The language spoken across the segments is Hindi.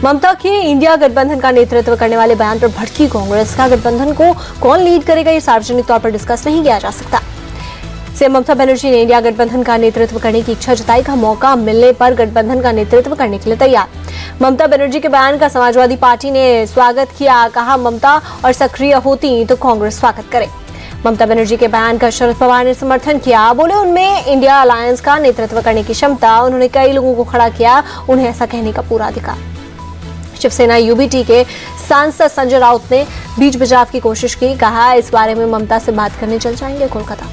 ममता के इंडिया गठबंधन का नेतृत्व करने वाले बयान पर भड़की कांग्रेस। का गठबंधन को कौन लीड करेगा, ये सार्वजनिक तौर पर डिस्कस नहीं किया जा सकता। सीएम ममता बनर्जी ने इंडिया गठबंधन का नेतृत्व करने की इच्छा जताई। का मौका मिलने पर गठबंधन का नेतृत्व करने के लिए तैयार। ममता बनर्जी के बयान का समाजवादी पार्टी ने स्वागत किया। कहा, ममता और सक्रिय होती तो कांग्रेस स्वागत करे। ममता बनर्जी के बयान का शरद पवार ने समर्थन किया। बोले, उनमें इंडिया अलायंस का नेतृत्व करने की क्षमता। उन्होंने कई लोगों को खड़ा किया, उन्हें ऐसा कहने का पूरा अधिकार। शिवसेना यूबीटी के सांसद संजय राउत ने बीच बचाव की कोशिश की। कहा, इस बारे में ममता से बात करने चल जाएंगे कोलकाता।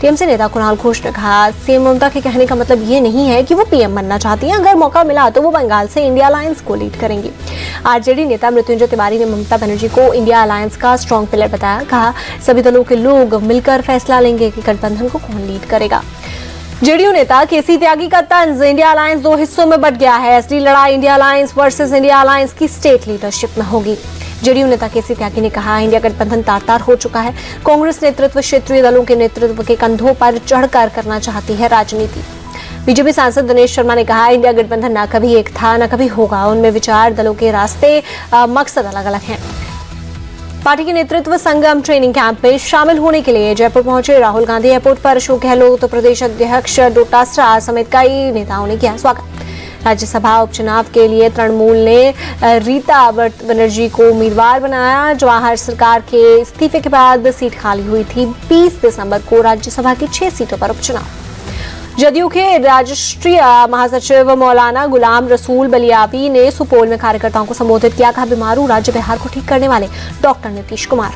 टीएमसी नेता कुणाल घोष ने कहा, सीएम ममता के कहने का मतलब ये नहीं है कि वो पीएम बनना चाहती हैं। अगर मौका मिला तो वो बंगाल से इंडिया अलायंस को लीड करेंगी। आरजेडी नेता मृत्युंजय तिवारी ने ममता बनर्जी को इंडिया अलायंस का स्ट्रॉन्ग पिलर बताया। कहा, सभी दलों के लोग मिलकर फैसला लेंगे कि गठबंधन को कौन लीड करेगा। जेडीयू नेता केसी त्यागी का तंज, इंडिया अलायंस 2 हिस्सों में बंट गया है। असली लड़ाई India alliance versus India alliance की स्टेट लीडरशिप में होगी। जेडीयू नेता केसी त्यागी ने कहा, इंडिया गठबंधन तार-तार हो चुका है। कांग्रेस नेतृत्व क्षेत्रीय दलों के नेतृत्व के कंधों पर चढ़कर करना चाहती है राजनीति। बीजेपी सांसद दिनेश शर्मा ने कहा, इंडिया गठबंधन न कभी एक था न कभी होगा। उनमें विचार, दलों के रास्ते, मकसद अलग अलग हैं। पार्टी के नेतृत्व संगम ट्रेनिंग कैंप में शामिल होने के लिए जयपुर पहुंचे राहुल गांधी। एयरपोर्ट पर अशोक गहलोत तो प्रदेश अध्यक्ष डोटासरा समेत कई नेताओं ने किया स्वागत। राज्यसभा उपचुनाव के लिए तृणमूल ने रीता बनर्जी को उम्मीदवार बनाया। जवाहर सरकार के इस्तीफे के बाद सीट खाली हुई थी। 20 दिसंबर को राज्यसभा की 6 सीटों पर उपचुनाव। जदयू के राष्ट्रीय महासचिव मौलाना गुलाम रसूल बलियावी ने सुपौल में कार्यकर्ताओं को संबोधित किया। कहा, बीमारू राज्य बिहार को ठीक करने वाले डॉक्टर नीतीश कुमार।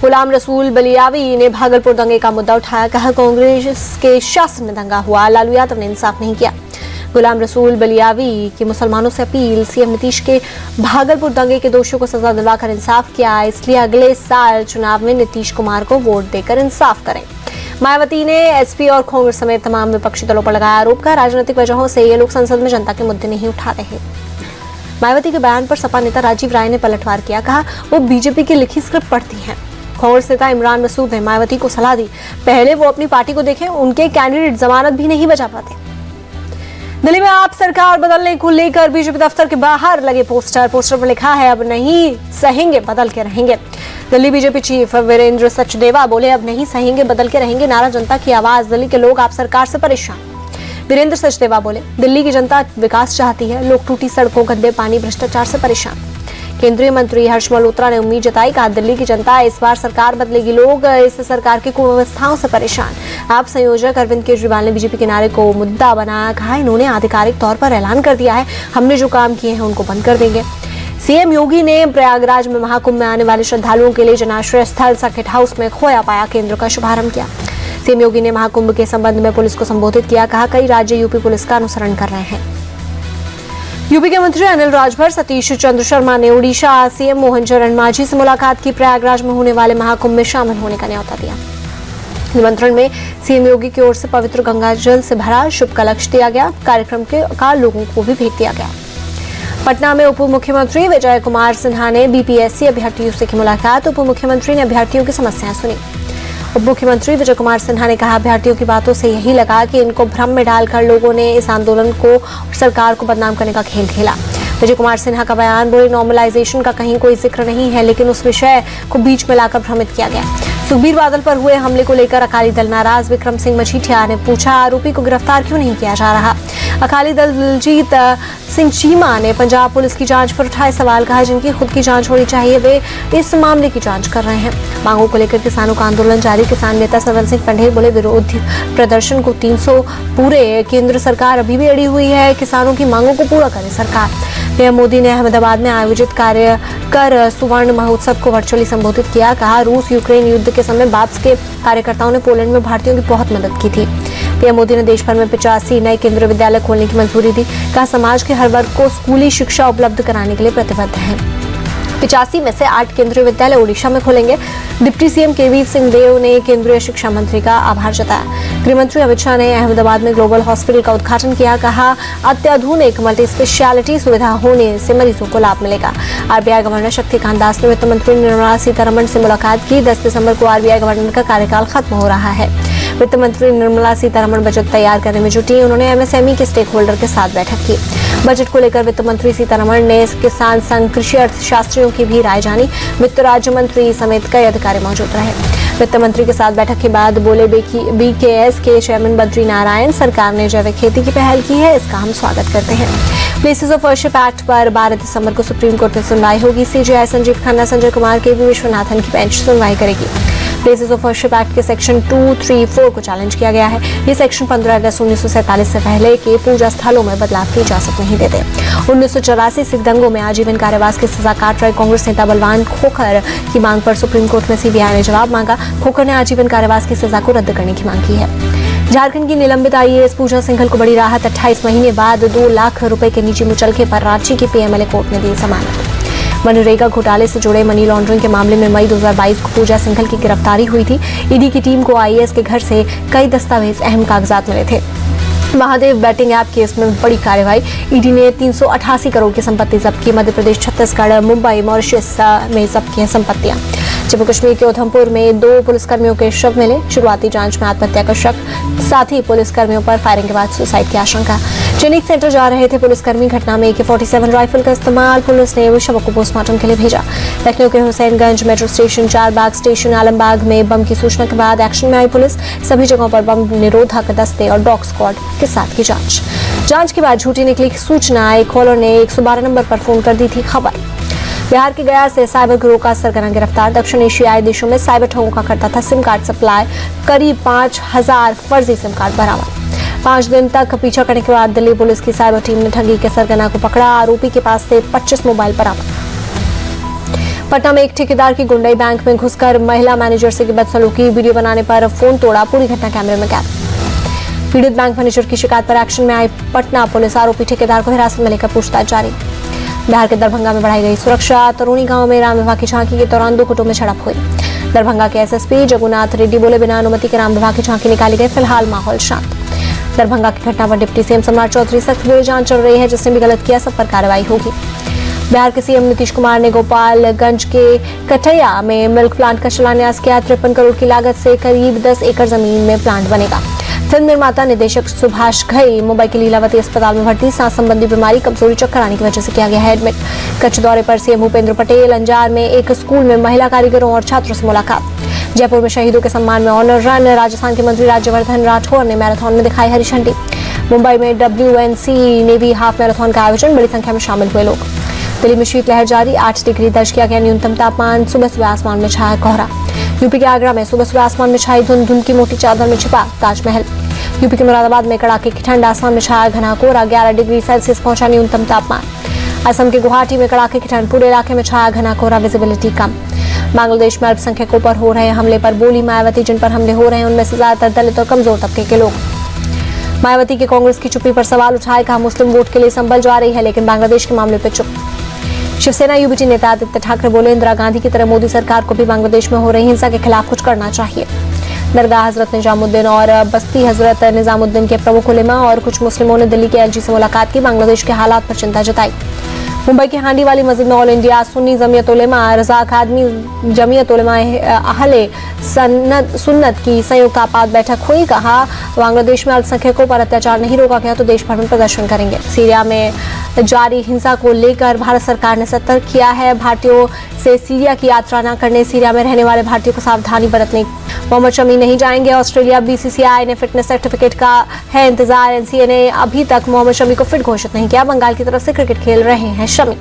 गुलाम रसूल बलियावी ने भागलपुर दंगे का मुद्दा उठाया। कहा, कांग्रेस के शासन में दंगा हुआ, लालू यादव ने इंसाफ नहीं किया। गुलाम रसूल बलियावी की मुसलमानों से अपील, सीएम नीतीश के भागलपुर दंगे के दोषियों को सजा दिलवाकर इंसाफ किया, इसलिए अगले साल चुनाव में नीतीश कुमार को वोट देकर इंसाफ करें। मायावती ने एसपी और कांग्रेस समेत तमाम विपक्षी दलों पर लगाया आरोप। का राजनीतिक वजहों से ये लोग संसद में जनता के मुद्दे नहीं उठा रहे। मायावती के बयान पर सपा नेता राजीव राय ने पलटवार किया। कहा, वो बीजेपी की लिखी स्क्रिप्ट पढ़ती हैं। कांग्रेस नेता इमरान मसूद ने मायावती को सलाह दी, पहले वो अपनी पार्टी को देखें, उनके कैंडिडेट जमानत भी नहीं बचा पाते। दिल्ली में आप सरकार बदलने को लेकर बीजेपी दफ्तर के बाहर लगे पोस्टर पर लिखा है, अब नहीं सहेंगे, बदल के रहेंगे। दिल्ली बीजेपी चीफ वीरेंद्र सचदेवा बोले, अब नहीं सहेंगे, बदल के रहेंगे। नारा जनता की आवाज, दिल्ली के लोग आप सरकार से परेशान। वीरेंद्र सचदेवा बोले, दिल्ली की जनता विकास चाहती है, लोग टूटी सड़कों, गंदे पानी, भ्रष्टाचार से परेशान। केंद्रीय मंत्री हर्ष मल्होत्रा ने उम्मीद जताई। कहा, दिल्ली की जनता इस बार सरकार बदलेगी, लोग इस सरकार की कुव्यवस्थाओं से परेशान। आप संयोजक अरविंद केजरीवाल ने बीजेपी के नारे को मुद्दा बनाया। कहा, इन्होंने आधिकारिक तौर पर ऐलान कर दिया है, हमने जो काम किए हैं उनको बंद कर देंगे। सीएम योगी ने प्रयागराज में महाकुंभ में आने वाले श्रद्धालुओं के लिए जनाश्रय स्थल सर्किट हाउस में खोया पाया केंद्र का शुभारंभ किया। सीएम योगी ने महाकुंभ के संबंध में पुलिस को संबोधित किया। कहा, कई राज्य यूपी पुलिस का अनुसरण कर रहे हैं। यूपी के मंत्री अनिल राजभर, सतीश चंद्र शर्मा ने उड़ीसा सीएम मोहन चरण मांझी से मुलाकात की। प्रयागराज में होने वाले महाकुंभ में शामिल होने का न्यौता दिया। निमंत्रण में सीएम योगी की ओर से पवित्र गंगा जल से भरा शुभ कलश दिया गया। कार्यक्रम का लोगों को भी भेंट दिया गया। पटना में उप मुख्यमंत्री विजय कुमार सिन्हा ने बीपीएससी अभ्यर्थियों से की मुलाकात। उप मुख्यमंत्री ने अभ्यर्थियों की समस्याएं सुनी। उप मुख्यमंत्री विजय कुमार सिन्हा ने कहा, अभ्यर्थियों की बातों से यही लगा कि इनको भ्रम में डालकर लोगों ने इस आंदोलन को और सरकार को बदनाम करने का खेल खेला। विजय कुमार सिन्हा का बयान, बोले, नॉर्मलाइजेशन का कहीं कोई जिक्र नहीं है, लेकिन उस विषय को बीच में लाकर भ्रमित किया गया। सुखबीर बादल पर हुए हमले को लेकर अकाली दल नाराज। विक्रम सिंह मजीठिया ने पूछा, आरोपी को गिरफ्तार क्यों नहीं किया जा रहा। अकाली दल दिलजीत सिंह चीमा ने पंजाब पुलिस की जांच पर उठाए सवाल। कहा, जिनकी खुद की जांच होनी चाहिए वे इस मामले की जांच कर रहे हैं। मांगों को लेकर किसानों का आंदोलन जारी। किसान नेता सरवन सिंह पंडेर बोले, विरोध प्रदर्शन को 300 पूरे, केंद्र सरकार अभी भी अड़ी हुई है, किसानों की मांगों को पूरा करे सरकार। पीएम मोदी ने अहमदाबाद में आयोजित कार्य कर सुवर्ण महोत्सव को वर्चुअली संबोधित किया। कहा, रूस यूक्रेन युद्ध के समय बाप्स के कार्यकर्ताओं ने पोलैंड में भारतीयों की बहुत मदद की थी। पीएम मोदी ने देश भर में 85 नए केंद्रीय विद्यालय खोलने की मंजूरी दी। कहा, समाज के हर वर्ग को स्कूली शिक्षा उपलब्ध कराने के लिए प्रतिबद्ध है। 85 में से 8 केंद्रीय विद्यालय ओडिशा में खोलेंगे। डिप्टी सीएम केवी सिंह देव ने केंद्रीय शिक्षा मंत्री का आभार जताया। गृहमंत्री अमित शाह ने अहमदाबाद में ग्लोबल हॉस्पिटल का उद्घाटन किया। कहा, अत्याधुनिक मल्टी स्पेशलिटी सुविधा होने से मरीजों को लाभ मिलेगा। आरबीआई गवर्नर शक्तिकांत दास ने वित्त मंत्री निर्मला सीतारमण से मुलाकात की। 10 दिसंबर को आरबीआई गवर्नर का कार्यकाल खत्म हो रहा है। वित्त मंत्री निर्मला सीतारमण बजट तैयार करने में जुटी। उन्होंने एमएसएमई के स्टेक होल्डर के साथ बैठक की। बजट को लेकर वित्त मंत्री सीतारमण ने किसान संघ, कृषि अर्थशास्त्रियों की भी राय जानी। वित्त राज्य मंत्री समेत कई अधिकारी मौजूद रहे। वित्त मंत्री के साथ बैठक के बाद बोले बीकेएस के चेयरमैन बद्री नारायण, सरकार ने जैविक खेती की पहल की है, इसका हम स्वागत करते हैं। प्लेसेस ऑफ वर्शिप एक्ट पर 12 दिसंबर को सुप्रीम कोर्ट में सुनवाई होगी। सीजेआई संजीव खन्ना, संजय कुमार, के वी विश्वनाथन की बेंच सुनवाई करेगी। प्लेसेस ऑफ वर्शिप एक्ट के सेक्शन 2, 3, 4 को चैलेंज किया गया है। ये सेक्शन 15 अगस्त 1947 से पहले के पूजा स्थलों में बदलाव की इजाजत नहीं देते। 1984 सिख दंगों में आजीवन कारावास की सजा काट रहे कांग्रेस नेता बलवान खोखर की मांग पर सुप्रीम कोर्ट में सीबीआई ने जवाब मांगा। खोखर ने आजीवन कारावास की सजा को रद्द करने की मांग की है। झारखंड की निलंबित आईएएस पूजा सिंघल को बड़ी राहत। 28 महीने बाद 2 लाख रुपए के निजी मुचलके पर रांची की पीएमएलए कोर्ट ने दी जमानत। मनरेगा घोटाले से जुड़े मनी लॉन्ड्रिंग के मामले में मई 2022 को पूजा सिंघल की गिरफ्तारी हुई थी। ईडी की टीम को आईएएस के घर से कई दस्तावेज, अहम कागजात मिले थे। महादेव बैटिंग ऐप केस में बड़ी कार्रवाई। ईडी ने 388 करोड़ की संपत्ति जब्त की। मध्य प्रदेश, छत्तीसगढ़, मुंबई, मॉरिशस में जब्त की संपत्तियां। जम्मू कश्मीर के उधमपुर में 2 पुलिसकर्मियों के शव मिले। शुरुआती जांच में आत्महत्या का शक, साथ ही पुलिसकर्मियों पर फायरिंग के बाद सुसाइड की आशंका। ट्रेनिंग सेंटर जा रहे थे पुलिसकर्मी। घटना में AK-47 राइफल का इस्तेमाल। पुलिस ने शव को पोस्टमार्टम के लिए भेजा। लखनऊ के Hussainganj metro station, Charbagh station, Alambagh में बम की सूचना के बाद एक्शन में आई पुलिस। सभी जगहों पर बम निरोधक दस्ते और डॉग स्क्वाड के साथ की जांच के बाद झूठी निकली सूचना। एक कॉलर ने 112 नंबर पर फोन कर दी थी खबर। बिहार के गया से साइबर गिरोह का सरगना गिरफ्तार। दक्षिण एशियाई देशों में साइबर ठगों का करता था सिम कार्ड सप्लाई। करीब 5000 फर्जी सिम कार्ड बरामद। 5 दिन तक पीछा करने के बाद दिल्ली पुलिस की साइबर टीम ने ठगी के सरगना को पकड़ा। आरोपी के पास से 25 मोबाइल बरामद। पटना में एक ठेकेदार की गुंडई बैंक में घुसकर महिला मैनेजर से बदसलूकी, वीडियो बनाने पर फोन तोड़ा। पूरी घटना कैमरे में कैद। पीड़ित बैंक मैनेजर की शिकायत पर एक्शन में आई पटना पुलिस। आरोपी ठेकेदार को हिरासत में लेकर पूछताछ जारी। बिहार के दरभंगा में बढ़ाई गई सुरक्षा। तरूणी गांव में राम विवाह की झांकी के दौरान 2 गुटों में झड़प हुई। दरभंगा के एसएसपी जगुनाथ रेड्डी बोले, बिना अनुमति के राम विवाह की झांकी निकाली गई, फिलहाल माहौल शांत। दरभंगा की घटना पर डिप्टी सीएम सम्राट चौधरी सख्त बोले, जांच चल रही है, जिसने भी गलत किया सब पर कार्रवाई होगी। बिहार के सीएम नीतीश कुमार ने गोपालगंज के कटैया में मिल्क प्लांट का शिलान्यास किया। 53 करोड़ की लागत से करीब 10 एकड़ जमीन में प्लांट बनेगा। फिल्म निर्माता निदेशक सुभाष घई मुंबई के लीलावती अस्पताल में भर्ती। सांस संबंधी बीमारी, कमजोरी, चक्कर आने की वजह से किया गया है एडमिट। कच्छ दौरे पर सीएम भूपेंद्र पटेल। अंजार में एक स्कूल में महिला कारीगरों और छात्रों से मुलाकात। जयपुर में शहीदों के सम्मान में ऑनर रन। राजस्थान के मंत्री राज्यवर्धन राठौर ने मैराथन में दिखाई हरी झंडी। मुंबई में WNC नेवी हाफ मैराथन का आयोजन। बड़ी संख्या में शामिल हुए लोग। दिल्ली में शीतलहर जारी। 8 डिग्री दर्ज किया गया न्यूनतम तापमान। सुबह आसमान में छाया कोहरा। यूपी के आगरा में सुबह आसमान में छाई धुंध की मोटी चादर में छिपा ताजमहल। यूपी के मुरादाबाद में कड़ाके की ठंड। आसमान में छाया घना कोहरा। 11 डिग्री सेल्सियस पहुंचा न्यूनतम तापमान। असम के गुवाहाटी में कड़ाके की ठंड। पूरे इलाके में छाया घना कोहरा, विजिबिलिटी कम। बांग्लादेश में अल्पसंख्यकों पर हो रहे हमले पर बोली मायावती, जिन पर हमले हो रहे हैं उनमें से ज्यादातर दलित और कमजोर तबके के लोग। मायावती की कांग्रेस की चुप्पी पर सवाल उठाए, कहा मुस्लिम वोट के लिए संभल जा रही है लेकिन बांग्लादेश के मामले पर चुप। शिवसेना यूबीटी नेता आदित्य ठाकरे बोले, इंदिरा गांधी की तरह मोदी सरकार को भी बांग्लादेश में हो रही हिंसा के खिलाफ कुछ करना चाहिए। दरगाह हजरत निजामुद्दीन और बस्ती हजरत निजामुद्दीन के प्रमुख उलेमा और कुछ मुस्लिमों ने दिल्ली के एलजी से मुलाकात की। बांग्लादेश के हालात पर चिंता जताई। मुंबई की हांडी वाली मस्जिद में ऑल इंडिया सुन्नी जमीयत उलेमा, रजा अकादमी जमीयत उलेमा अहले सुन्नत की संयुक्त आपात बैठक हुई। कहा, बांग्लादेश में अल्पसंख्यकों पर अत्याचार नहीं रोका गया तो देश भर में प्रदर्शन करेंगे। सीरिया में जारी हिंसा को लेकर भारत सरकार ने सतर्क किया है। भारतीयों से सीरिया की यात्रा न करने, सीरिया में रहने वाले भारतीयों को सावधानी बरतने। मोहम्मद शमी नहीं जाएंगे ऑस्ट्रेलिया। बीसीसीआई ने फिटनेस सर्टिफिकेट का है इंतजार। एनसीए ने अभी तक मोहम्मद शमी को फिट घोषित नहीं किया। बंगाल की तरफ से क्रिकेट खेल रहे हैं शमी।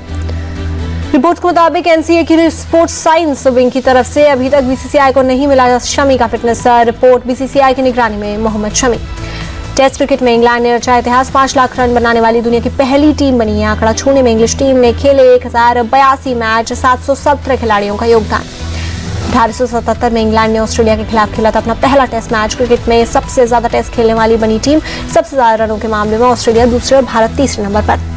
रिपोर्ट के मुताबिक एनसीए की स्पोर्ट्स साइंस विंग की तरफ से अभी तक बीसीसीआई को नहीं मिला शमी का फिटनेस रिपोर्ट। बीसीसीआई की निगरानी में मोहम्मद शमी। टेस्ट क्रिकेट में इंग्लैंड ने रचा इतिहास। 5 लाख रन बनाने वाली दुनिया की पहली टीम बनी है। आंकड़ा छूने में इंग्लिश टीम ने खेले 1082 मैच, 717 खिलाड़ियों का योगदान। 1877 में इंग्लैंड ने ऑस्ट्रेलिया के खिलाफ खेला था अपना पहला टेस्ट मैच। क्रिकेट में सबसे ज्यादा टेस्ट खेलने वाली बनी टीम। सबसे ज्यादा रनों के मामले में ऑस्ट्रेलिया दूसरे और भारत तीसरे नंबर पर।